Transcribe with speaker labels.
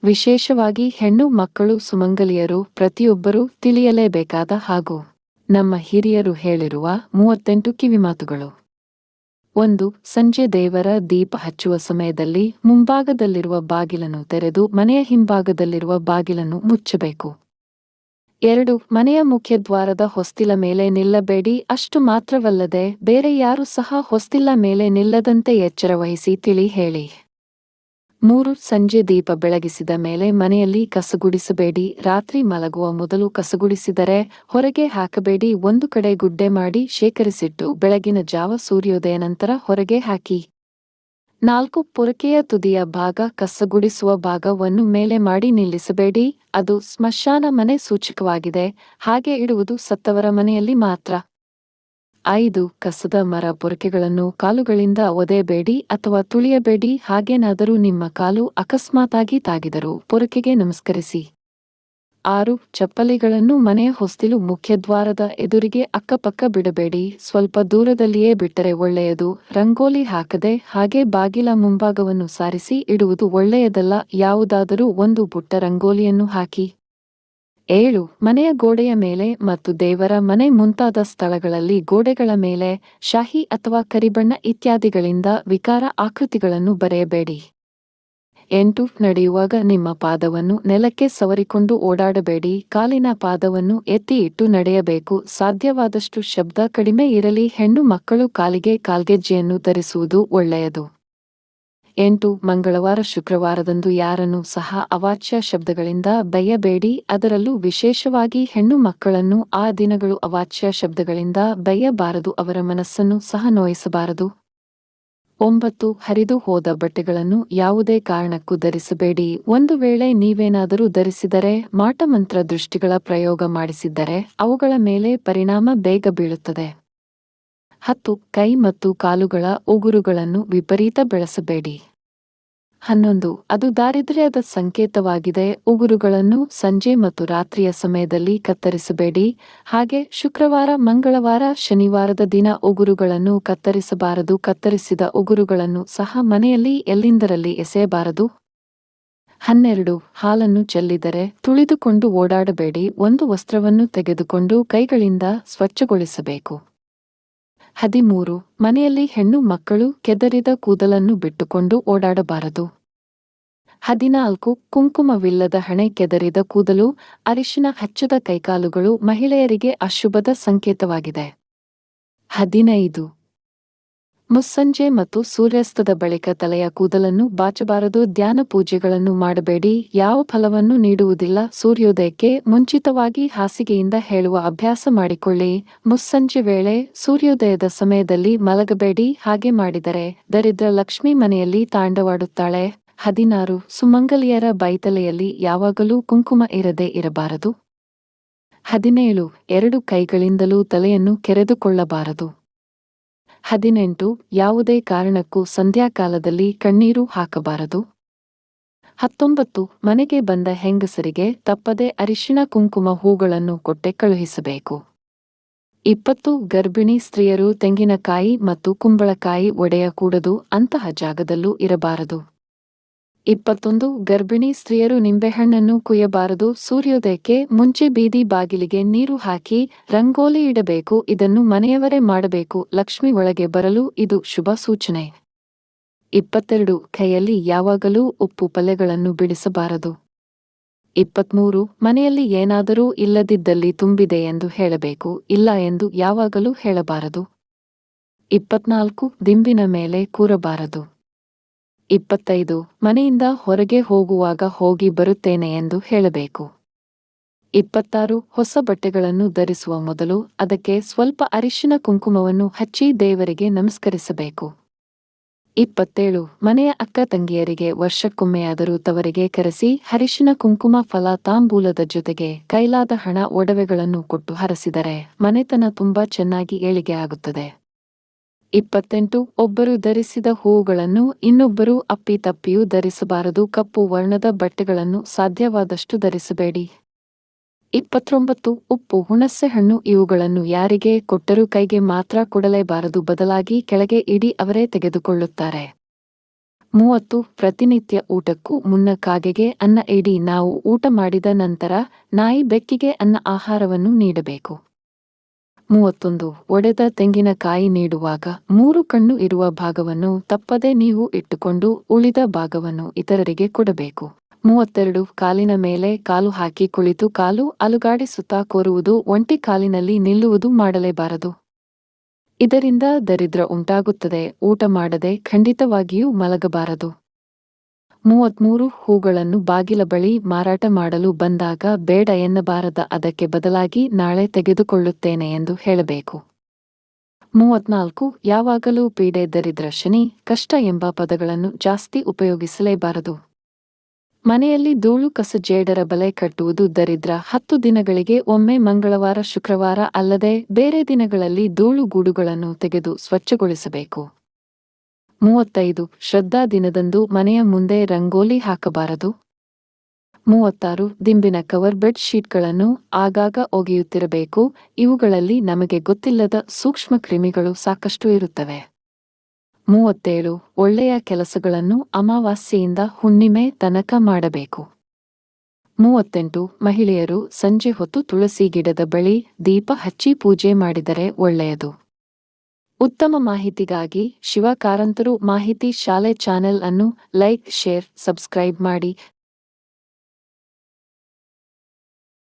Speaker 1: ವಿಶೇಷವಾಗಿ ಹೆಣ್ಣು ಮಕ್ಕಳು ಸುಮಂಗಲಿಯರು ಪ್ರತಿಯೊಬ್ಬರೂ ತಿಳಿಯಲೇಬೇಕಾದ ಹಾಗೂ ನಮ್ಮ ಹಿರಿಯರು ಹೇಳಿರುವ 38 ಕಿವಿಮಾತುಗಳು. 1. ಸಂಜೆ ದೇವರ ದೀಪ ಹಚ್ಚುವ ಸಮಯದಲ್ಲಿ ಮುಂಭಾಗದಲ್ಲಿರುವ ಬಾಗಿಲನ್ನು ತೆರೆದು ಮನೆಯ ಹಿಂಭಾಗದಲ್ಲಿರುವ ಬಾಗಿಲನ್ನು ಮುಚ್ಚಬೇಕು. 2. ಮನೆಯ ಮುಖ್ಯದ್ವಾರದ ಹೊಸ್ತಿಲ ಮೇಲೆ ನಿಲ್ಲಬೇಡಿ. ಅಷ್ಟು ಮಾತ್ರವಲ್ಲದೆ ಬೇರೆ ಯಾರೂ ಸಹ ಹೊಸ್ತಿಲ ಮೇಲೆ ನಿಲ್ಲದಂತೆ ಎಚ್ಚರ ವಹಿಸಿ ತಿಳಿ ಹೇಳಿ. 3. ಸಂಜೆ ದೀಪ ಬೆಳಗಿಸಿದ ಮೇಲೆ ಮನೆಯಲ್ಲಿ ಕಸಗುಡಿಸಬೇಡಿ. ರಾತ್ರಿ ಮಲಗುವ ಮೊದಲು ಕಸಗುಡಿಸಿದರೆ ಹೊರಗೆ ಹಾಕಬೇಡಿ. ಒಂದು ಕಡೆ ಗುಡ್ಡೆ ಮಾಡಿ ಶೇಖರಿಸಿಟ್ಟು ಬೆಳಗಿನ ಜಾವ ಸೂರ್ಯೋದಯ ನಂತರ ಹೊರಗೆ ಹಾಕಿ. 4. ಪೊರಕೆಯ ತುದಿಯ ಭಾಗ ಕಸಗುಡಿಸುವ ಭಾಗವನ್ನು ಮೇಲೆ ಮಾಡಿ ನಿಲ್ಲಿಸಬೇಡಿ. ಅದು ಸ್ಮಶಾನ ಮನೆ ಸೂಚಕವಾಗಿದೆ. ಹಾಗೆ ಇಡುವುದು ಸತ್ತವರ ಮನೆಯಲ್ಲಿ ಮಾತ್ರ. 5. ಕಸದ ಮರ ಪೊರಕೆಗಳನ್ನು ಕಾಲುಗಳಿಂದ ಒದೆಯಬೇಡಿ ಅಥವಾ ತುಳಿಯಬೇಡಿ. ಹಾಗೇನಾದರೂ ನಿಮ್ಮ ಕಾಲು ಅಕಸ್ಮಾತಾಗಿ ತಾಗಿದರೂ ಪೊರಕೆಗೆ ನಮಸ್ಕರಿಸಿ. 6. ಚಪ್ಪಲಿಗಳನ್ನು ಮನೆಯ ಹೊಸ್ತಿಲು ಮುಖ್ಯದ್ವಾರದ ಎದುರಿಗೆ ಅಕ್ಕಪಕ್ಕ ಬಿಡಬೇಡಿ. ಸ್ವಲ್ಪ ದೂರದಲ್ಲಿಯೇ ಬಿಟ್ಟರೆ ಒಳ್ಳೆಯದು. ರಂಗೋಲಿ ಹಾಕದೆ ಹಾಗೆ ಬಾಗಿಲ ಮುಂಭಾಗವನ್ನು ಸಾರಿಸಿ ಇಡುವುದು ಒಳ್ಳೆಯದಲ್ಲ. ಯಾವುದಾದರೂ ಒಂದು ಪುಟ್ಟ ರಂಗೋಲಿಯನ್ನು ಹಾಕಿ. 7. ಮನೆಯ ಗೋಡೆಯ ಮೇಲೆ ಮತ್ತು ದೇವರ ಮನೆ ಮುಂತಾದ ಸ್ಥಳಗಳಲ್ಲಿ ಗೋಡೆಗಳ ಮೇಲೆ ಶಾಹಿ ಅಥವಾ ಕರಿಬಣ್ಣ ಇತ್ಯಾದಿಗಳಿಂದ ವಿಕಾರ ಆಕೃತಿಗಳನ್ನು ಬರೆಯಬೇಡಿ. 8. ನಡೆಯುವಾಗ ನಿಮ್ಮ ಪಾದವನ್ನು ನೆಲಕ್ಕೆ ಸವರಿಕೊಂಡು ಓಡಾಡಬೇಡಿ. ಕಾಲಿನ ಪಾದವನ್ನು ಎತ್ತಿ ಇಟ್ಟು ನಡೆಯಬೇಕು. ಸಾಧ್ಯವಾದಷ್ಟು ಶಬ್ದ ಕಡಿಮೆ ಇರಲಿ. ಹೆಣ್ಣು ಮಕ್ಕಳು ಕಾಲಿಗೆ ಕಾಲ್ಗೆಜ್ಜೆಯನ್ನು ಧರಿಸುವುದು ಒಳ್ಳೆಯದು. 8. ಮಂಗಳವಾರ ಶುಕ್ರವಾರದಂದು ಯಾರನ್ನೂ ಸಹ ಅವಾಚ್ಯ ಶಬ್ದಗಳಿಂದ ಬೈಯಬೇಡಿ. ಅದರಲ್ಲೂ ವಿಶೇಷವಾಗಿ ಹೆಣ್ಣು ಮಕ್ಕಳನ್ನು ಆ ದಿನಗಳು ಅವಾಚ್ಯ ಶಬ್ದಗಳಿಂದ ಬೈಯಬಾರದು. ಅವರ ಮನಸ್ಸನ್ನು ಸಹ ನೋಯಿಸಬಾರದು. 9. ಹರಿದು ಹೋದ ಬಟ್ಟೆಗಳನ್ನು ಯಾವುದೇ ಕಾರಣಕ್ಕೂ ಧರಿಸಬೇಡಿ. ಒಂದು ವೇಳೆ ನೀವೇನಾದರೂ ಧರಿಸಿದರೆ ಮಾಟಮಂತ್ರ ದೃಷ್ಟಿಗಳ ಪ್ರಯೋಗ ಮಾಡಿಸಿದ್ದರೆ ಅವುಗಳ ಮೇಲೆ ಪರಿಣಾಮ ಬೇಗ ಬೀಳುತ್ತದೆ. 10. ಕೈ ಮತ್ತು ಕಾಲುಗಳ ಉಗುರುಗಳನ್ನು ವಿಪರೀತ ಬೆಳೆಸಬೇಡಿ. 11. ಅದು ದಾರಿದ್ರ್ಯದ ಸಂಕೇತವಾಗಿದೆ. ಉಗುರುಗಳನ್ನು ಸಂಜೆ ಮತ್ತು ರಾತ್ರಿಯ ಸಮಯದಲ್ಲಿ ಕತ್ತರಿಸಬೇಡಿ. ಹಾಗೆ ಶುಕ್ರವಾರ, ಮಂಗಳವಾರ, ಶನಿವಾರದ ದಿನ ಉಗುರುಗಳನ್ನು ಕತ್ತರಿಸಬಾರದು. ಕತ್ತರಿಸಿದ ಉಗುರುಗಳನ್ನು ಸಹ ಮನೆಯಲ್ಲಿ ಎಲ್ಲಿಂದರಲ್ಲಿ ಎಸೆಯಬಾರದು. 12. ಹಾಲನ್ನು ಚೆಲ್ಲಿದರೆ ತುಳಿದುಕೊಂಡು ಓಡಾಡಬೇಡಿ. ಒಂದು ವಸ್ತ್ರವನ್ನು ತೆಗೆದುಕೊಂಡು ಕೈಗಳಿಂದ ಸ್ವಚ್ಛಗೊಳಿಸಬೇಕು. 13. ಮನೆಯಲ್ಲಿ ಹೆಣ್ಣು ಮಕ್ಕಳು ಕೆದರಿದ ಕೂದಲನ್ನು ಬಿಟ್ಟುಕೊಂಡು ಓಡಾಡಬಾರದು. 14. ಕುಂಕುಮವಿಲ್ಲದ ಹಣೆ, ಕೆದರಿದ ಕೂದಲು, ಅರಿಶಿನ ಹಚ್ಚದ ಕೈಕಾಲುಗಳು ಮಹಿಳೆಯರಿಗೆ ಅಶುಭದ ಸಂಕೇತವಾಗಿದೆ. 15. ಮುಸ್ಸಂಜೆ ಮತ್ತು ಸೂರ್ಯಾಸ್ತದ ಬಳಿಕ ತಲೆಯ ಕೂದಲನ್ನು ಬಾಚಬಾರದು. ಧ್ಯಾನ ಪೂಜೆಗಳನ್ನು ಮಾಡಬೇಡಿ. ಯಾವ ಫಲವನ್ನು ನೀಡುವುದಿಲ್ಲ. ಸೂರ್ಯೋದಯಕ್ಕೆ ಮುಂಚಿತವಾಗಿ ಹಾಸಿಗೆಯಿಂದ ಹೇಳುವ ಅಭ್ಯಾಸ ಮಾಡಿಕೊಳ್ಳಿ. ಮುಸ್ಸಂಜೆ ವೇಳೆ ಸೂರ್ಯೋದಯದ ಸಮಯದಲ್ಲಿ ಮಲಗಬೇಡಿ. ಹಾಗೆ ಮಾಡಿದರೆ ದರಿದ್ರ ಲಕ್ಷ್ಮಿ ಮನೆಯಲ್ಲಿ ತಾಂಡವಾಡುತ್ತಾಳೆ. 16. ಸುಮಂಗಲಿಯರ ಬೈತಲೆಯಲ್ಲಿ ಯಾವಾಗಲೂ ಕುಂಕುಮ ಇರದೇ ಇರಬಾರದು. 17. ಎರಡು ಕೈಗಳಿಂದಲೂ ತಲೆಯನ್ನು ಕೆರೆದುಕೊಳ್ಳಬಾರದು. 18. ಯಾವುದೇ ಕಾರಣಕ್ಕೂ ಸಂಧ್ಯಾಕಾಲದಲ್ಲಿ ಕಣ್ಣೀರು ಹಾಕಬಾರದು. 19. ಮನೆಗೆ ಬಂದ ಹೆಂಗಸರಿಗೆ ತಪ್ಪದೆ ಅರಿಶಿಣ ಕುಂಕುಮ ಹೂಗಳನ್ನು ಕೊಟ್ಟೆ ಕಳುಹಿಸಬೇಕು. 20. ಗರ್ಭಿಣಿ ಸ್ತ್ರೀಯರು ತೆಂಗಿನಕಾಯಿ ಮತ್ತು ಕುಂಬಳಕಾಯಿ ಒಡೆಯಕೂಡದು. ಅಂತಹ ಜಾಗದಲ್ಲೂ ಇರಬಾರದು. 21. ಗರ್ಭಿಣಿ ಸ್ತ್ರೀಯರು ನಿಂಬೆಹಣ್ಣನ್ನು ಕುಯ್ಯಬಾರದು. ಸೂರ್ಯೋದಯಕ್ಕೆ ಮುಂಚೆ ಬೀದಿ ಬಾಗಿಲಿಗೆ ನೀರು ಹಾಕಿ ರಂಗೋಲಿ ಇಡಬೇಕು. ಇದನ್ನು ಮನೆಯವರೇ ಮಾಡಬೇಕು. ಲಕ್ಷ್ಮಿ ಒಳಗೆ ಬರಲು ಇದು ಶುಭ ಸೂಚನೆ. 22. ಕೈಯಲ್ಲಿ ಯಾವಾಗಲೂ ಉಪ್ಪು ಪಲ್ಯಗಳನ್ನು ಬಿಡಿಸಬಾರದು. 23. ಮನೆಯಲ್ಲಿ ಏನಾದರೂ ಇಲ್ಲದಿದ್ದಲ್ಲಿ ತುಂಬಿದೆ ಎಂದು ಹೇಳಬೇಕು. ಇಲ್ಲ ಎಂದು ಯಾವಾಗಲೂ ಹೇಳಬಾರದು. 24. ದಿಂಬಿನ ಮೇಲೆ ಕೂರಬಾರದು. 25. ಮನೆಯಿಂದ ಹೊರಗೆ ಹೋಗುವಾಗ ಹೋಗಿ ಬರುತ್ತೇನೆ ಎಂದು ಹೇಳಬೇಕು. 26. ಹೊಸ ಬಟ್ಟೆಗಳನ್ನು ಧರಿಸುವ ಮೊದಲು ಅದಕ್ಕೆ ಸ್ವಲ್ಪ ಅರಿಶಿನ ಕುಂಕುಮವನ್ನು ಹಚ್ಚಿ ದೇವರಿಗೆ ನಮಸ್ಕರಿಸಬೇಕು. 27. ಮನೆಯ ಅಕ್ಕ ತಂಗಿಯರಿಗೆ ವರ್ಷಕ್ಕೊಮ್ಮೆಯಾದರೂ ತವರಿಗೆ ಕರೆಸಿ ಅರಿಶಿನ ಕುಂಕುಮ ಫಲ ತಾಂಬೂಲದ ಜೊತೆಗೆ ಕೈಲಾದ ಹಣ ಒಡವೆಗಳನ್ನು ಕೊಟ್ಟು ಹರಸಿದರೆ ಮನೆತನ ತುಂಬಾ ಚೆನ್ನಾಗಿ ಏಳಿಗೆ ಆಗುತ್ತದೆ. 28. ಒಬ್ಬರು ಧರಿಸಿದ ಹೂವುಗಳನ್ನು ಇನ್ನೊಬ್ಬರು ಅಪ್ಪಿತಪ್ಪಿಯೂ ಧರಿಸಬಾರದು. ಕಪ್ಪು ವರ್ಣದ ಬಟ್ಟೆಗಳನ್ನು ಸಾಧ್ಯವಾದಷ್ಟು ಧರಿಸಬೇಡಿ. 29. ಉಪ್ಪು, ಹುಣಸೆಹಣ್ಣು ಇವುಗಳನ್ನು ಯಾರಿಗೆ ಕೊಟ್ಟರೂ ಕೈಗೆ ಮಾತ್ರ ಕೊಡಲೇಬಾರದು. ಬದಲಾಗಿ ಕೆಳಗೆ ಇಡಿ ಅವರೇ ತೆಗೆದುಕೊಳ್ಳುತ್ತಾರೆ. 30 ಪ್ರತಿನಿತ್ಯ ಊಟಕ್ಕೂ ಮುನ್ನ ಕಾಗೆಗೆ ಅನ್ನ ಇಡಿ. ನಾವು ಊಟ ಮಾಡಿದ ನಂತರ ನಾಯಿ ಬೆಕ್ಕಿಗೆ ಅನ್ನ ಆಹಾರವನ್ನು ನೀಡಬೇಕು. 31 ಒಡೆದ ತೆಂಗಿನಕಾಯಿ ನೀಡುವಾಗ 3 ಕಣ್ಣು ಇರುವ ಭಾಗವನ್ನು ತಪ್ಪದೆ ನೀವು ಇಟ್ಟುಕೊಂಡು ಉಳಿದ ಭಾಗವನ್ನು ಇತರರಿಗೆ ಕೊಡಬೇಕು. 32 ಕಾಲಿನ ಮೇಲೆ ಕಾಲು ಹಾಕಿ ಕುಳಿತು ಕಾಲು ಅಲುಗಾಡಿಸುತ್ತಾ ಕೋರುವುದು, ಒಂಟಿ ಕಾಲಿನಲ್ಲಿ ನಿಲ್ಲುವುದು ಮಾಡಲೇಬಾರದು. ಇದರಿಂದ ದರಿದ್ರ ಉಂಟಾಗುತ್ತದೆ. ಊಟ ಮಾಡದೆ ಖಂಡಿತವಾಗಿಯೂ ಮಲಗಬಾರದು. 33 ಹೂಗಳನ್ನು ಬಾಗಿಲ ಬಳಿ ಮಾರಾಟ ಮಾಡಲು ಬಂದಾಗ ಬೇಡ ಎನ್ನಬಾರದ, ಅದಕ್ಕೆ ಬದಲಾಗಿ ನಾಳೆ ತೆಗೆದುಕೊಳ್ಳುತ್ತೇನೆ ಎಂದು ಹೇಳಬೇಕು. 34 ಯಾವಾಗಲೂ ಪೀಡೆ, ದರಿದ್ರ, ಶನಿ, ಕಷ್ಟ ಎಂಬ ಪದಗಳನ್ನು ಜಾಸ್ತಿ ಉಪಯೋಗಿಸಲೇಬಾರದು. ಮನೆಯಲ್ಲಿ ಧೂಳು ಕಸ ಜೇಡರ ಬಲೆ ಕಟ್ಟುವುದು ದರಿದ್ರ. 10 ದಿನಗಳಿಗೆ ಒಮ್ಮೆ ಮಂಗಳವಾರ ಶುಕ್ರವಾರ ಅಲ್ಲದೆ ಬೇರೆ ದಿನಗಳಲ್ಲಿ ಧೂಳು ಗೂಡುಗಳನ್ನು ತೆಗೆದು ಸ್ವಚ್ಛಗೊಳಿಸಬೇಕು. 35 ಶ್ರದ್ಧಾ ದಿನದಂದು ಮನೆಯ ಮುಂದೆ ರಂಗೋಲಿ ಹಾಕಬಾರದು. 36 ದಿಂಬಿನ ಕವರ್ ಬೆಡ್ ಶೀಟ್ಗಳನ್ನು ಆಗಾಗ ಒಗೆಯುತ್ತಿರಬೇಕು. ಇವುಗಳಲ್ಲಿ ನಮಗೆ ಗೊತ್ತಿಲ್ಲದ ಸೂಕ್ಷ್ಮ ಕ್ರಿಮಿಗಳು ಸಾಕಷ್ಟು ಇರುತ್ತವೆ. 37 ಒಳ್ಳೆಯ ಕೆಲಸಗಳನ್ನು ಅಮಾವಾಸ್ಯೆಯಿಂದ ಹುಣ್ಣಿಮೆ ತನಕ ಮಾಡಬೇಕು. 38 ಮಹಿಳೆಯರು ಸಂಜೆ ಹೊತ್ತು ತುಳಸಿ ಗಿಡದ ಬಳಿ ದೀಪ ಹಚ್ಚಿ ಪೂಜೆ ಮಾಡಿದರೆ ಒಳ್ಳೆಯದು. ಉತ್ತಮ ಮಾಹಿತಿಗಾಗಿ ಶಿವ ಕಾರಂತರು ಮಾಹಿತಿ ಶಾಲೆ ಚಾನೆಲ್ ಅನ್ನು ಲೈಕ್, ಶೇರ್, ಸಬ್ಸ್ಕ್ರೈಬ್ ಮಾಡಿ.